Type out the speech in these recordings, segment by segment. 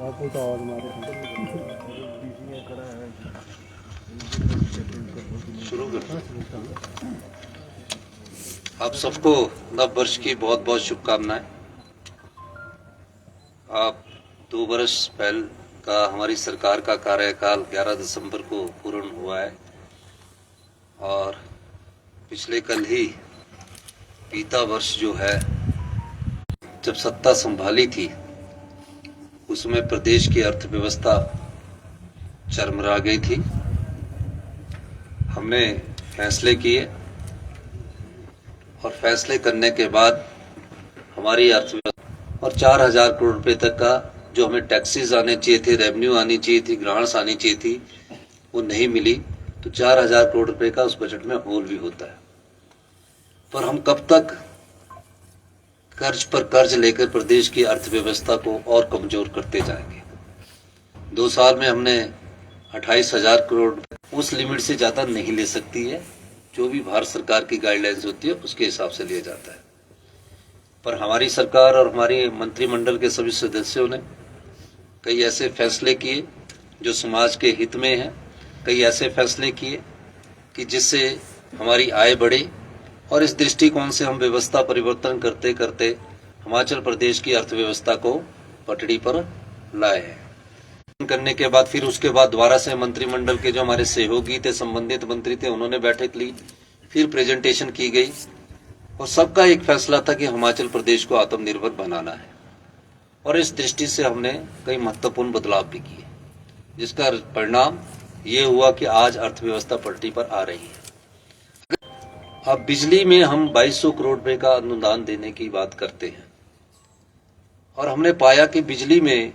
शुरू कर। आप सबको नव वर्ष की बहुत बहुत शुभकामनाएं। आप 2 वर्ष पहले का हमारी सरकार का कार्यकाल 11 दिसंबर को पूर्ण हुआ है और पिछले कल ही बीता वर्ष जो है जब सत्ता संभाली थी उसमें प्रदेश की अर्थव्यवस्था चरमरा गई थी। हमने फैसले किए और फैसले करने के बाद हमारी अर्थव्यवस्था और 4,000 करोड़ रुपए तक का जो हमें टैक्सेस आने चाहिए थे, रेवेन्यू आनी चाहिए थी, ग्रांट्स आनी चाहिए थी, वो नहीं मिली। तो 4,000 करोड़ रुपए का उस बजट में होल भी होता है। पर हम कब तक कर्ज पर कर्ज लेकर प्रदेश की अर्थव्यवस्था को और कमजोर करते जाएंगे? 2 साल में हमने 28,000 करोड़ उस लिमिट से ज्यादा नहीं ले सकती है, जो भी भारत सरकार की गाइडलाइंस होती है उसके हिसाब से लिया जाता है। पर हमारी सरकार और हमारी मंत्रिमंडल के सभी सदस्यों ने कई ऐसे फैसले किए जो समाज के हित में हैं, कई ऐसे फैसले किए कि जिससे हमारी आय बढ़े और इस दृष्टिकोण से हम व्यवस्था परिवर्तन करते करते हिमाचल प्रदेश की अर्थव्यवस्था को पटड़ी पर लाए हैं। करने के बाद फिर उसके बाद दोबारा से मंत्रिमंडल के जो हमारे सहयोगी थे, संबंधित मंत्री थे, उन्होंने बैठक ली, फिर प्रेजेंटेशन की गई और सबका एक फैसला था कि हिमाचल प्रदेश को आत्मनिर्भर बनाना है। और इस दृष्टि से हमने कई महत्वपूर्ण बदलाव भी किए, जिसका परिणाम ये हुआ कि आज अर्थव्यवस्था पटरी पर आ रही है। अब बिजली में हम 2200 करोड़ रुपए का अनुदान देने की बात करते हैं और हमने पाया कि बिजली में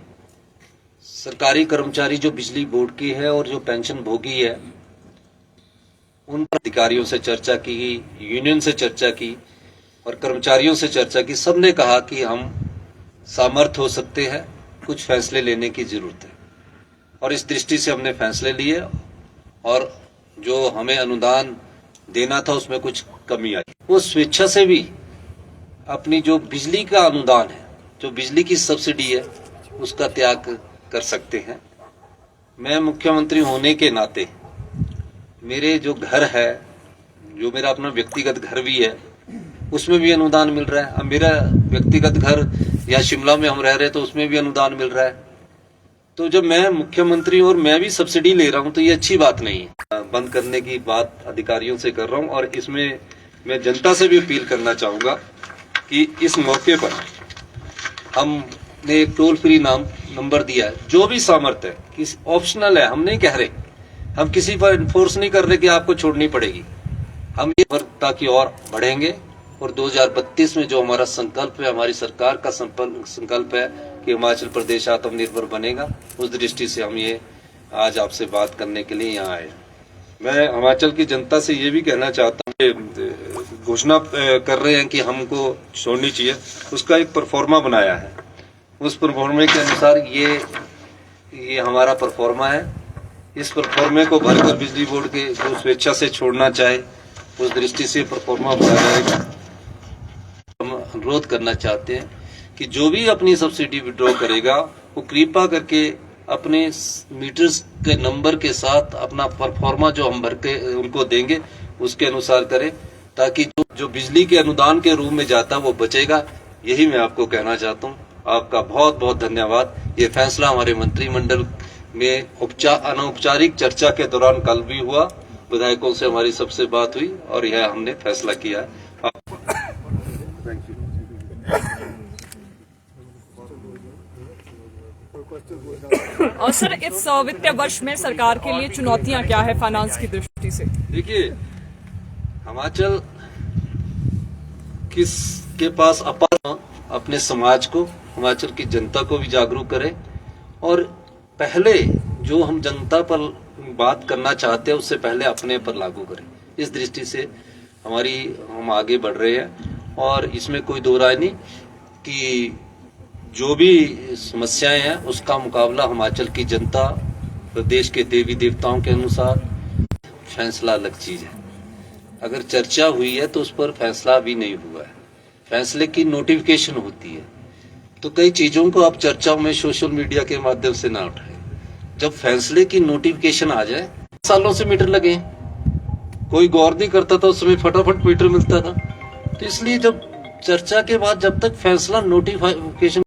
सरकारी कर्मचारी जो बिजली बोर्ड की है और जो पेंशन भोगी है, उन अधिकारियों से चर्चा की, यूनियन से चर्चा की और कर्मचारियों से चर्चा की। सबने कहा कि हम सामर्थ्य हो सकते हैं, कुछ फैसले लेने की जरूरत है और इस दृष्टि से हमने फैसले लिए और जो हमें अनुदान देना था उसमें कुछ कमी आई। वो स्वेच्छा से भी अपनी जो बिजली का अनुदान है, जो बिजली की सब्सिडी है, उसका त्याग कर सकते हैं। मैं मुख्यमंत्री होने के नाते मेरे जो घर है, जो मेरा अपना व्यक्तिगत घर भी है, उसमें भी अनुदान मिल रहा है। अब मेरा व्यक्तिगत घर या शिमला में हम रह रहे तो उसमें भी अनुदान मिल रहा है। तो जब मैं मुख्यमंत्री और मैं भी सब्सिडी ले रहा हूं तो ये अच्छी बात नहीं है। बंद करने की बात अधिकारियों से कर रहा हूं और इसमें मैं जनता से भी अपील करना चाहूंगा कि इस मौके पर हमने एक टोल फ्री नंबर दिया है। जो भी सामर्थ्य है, किसी ऑप्शनल है, हम नहीं कह रहे, हम किसी पर इन्फोर्स नहीं कर रहे कि आपको छोड़नी पड़ेगी। हम ये वर्कता की ओर बढ़ेंगे और 2032 में जो हमारा संकल्प है, हमारी सरकार का संकल्प है कि हिमाचल प्रदेश आत्मनिर्भर बनेगा, उस दृष्टि से हम ये आज आपसे बात करने के लिए यहाँ आए। मैं हिमाचल की जनता से ये भी कहना चाहता हूँ, घोषणा कर रहे हैं कि हमको छोड़नी चाहिए, उसका एक परफॉर्मा बनाया है। उस परफॉर्मे के अनुसार ये हमारा परफॉर्मा है। इस परफॉर्मे को भरकर बिजली बोर्ड के जो स्वेच्छा से छोड़ना चाहे उस दृष्टि से परफॉर्मा बनाया जाएगा। हम अनुरोध करना चाहते हैं कि जो भी अपनी सब्सिडी विड्रॉ करेगा वो कृपा करके अपने मीटर्स के नंबर के साथ अपना परफॉर्मा जो हम भर के उनको देंगे उसके अनुसार करें, ताकि जो बिजली के अनुदान के रूप में जाता वो बचेगा। यही मैं आपको कहना चाहता हूँ। आपका बहुत बहुत धन्यवाद। ये फैसला हमारे मंत्रिमंडल में अनौपचारिक चर्चा के दौरान कल भी हुआ, विधायकों से हमारी सबसे बात हुई और यह हमने फैसला किया है। और सर, इस वित्तीय वर्ष में सरकार के लिए चुनौतियां क्या है फाइनेंस की दृष्टि से? देखिए, हिमाचल किसके पास अपने समाज को, हिमाचल की जनता को भी जागरूक करें और पहले जो हम जनता पर बात करना चाहते हैं उससे पहले अपने पर लागू करें। इस दृष्टि से हम आगे बढ़ रहे हैं और इसमें कोई दो राय नहीं कि जो भी समस्याएं हैं उसका मुकाबला हिमाचल की जनता, प्रदेश के देवी देवताओं के अनुसार फैसला अलग चीज है। अगर चर्चा हुई है तो उस पर फैसला भी नहीं हुआ है, फैसले की नोटिफिकेशन होती है। तो कई चीजों को आप चर्चाओं में सोशल मीडिया के माध्यम से ना उठाएं। जब फैसले की नोटिफिकेशन आ जाए, सालों से मीटर लगे हैं, कोई गौर नहीं करता था, उस समय फटाफट मीटर मिलता था। तो इसलिए जब चर्चा के बाद जब तक फैसला नोटिफिकेशन